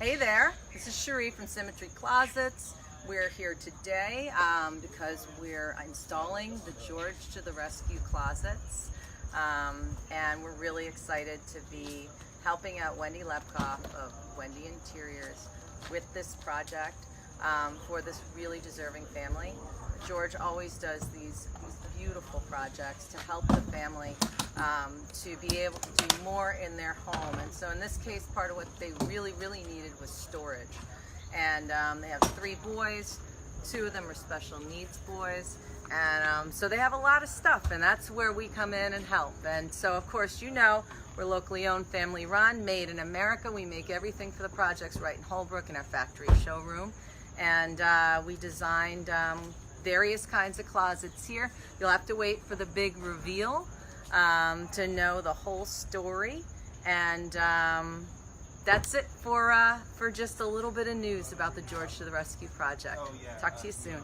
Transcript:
Hey there, this is Sheree from Symmetry Closets. We're here today because we're installing the George to the Rescue closets, and we're really excited to be helping out Wendy Lepkoff of Wendy Interiors with this project for this really deserving family. George always does these beautiful projects to help the family to be able to do more in their home. And so in this case, part of what they really needed was storage. And they have 3 boys, 2 of them are special needs boys. And so they have a lot of stuff, and that's where we come in and help. And so of course, you know, we're locally owned, family run, made in America. We make everything for the projects right in Holbrook in our factory showroom. And we designed various kinds of closets here. You'll have to wait for the big reveal to know the whole story. And that's it for just a little bit of news about the George to the Rescue project. Talk to you soon.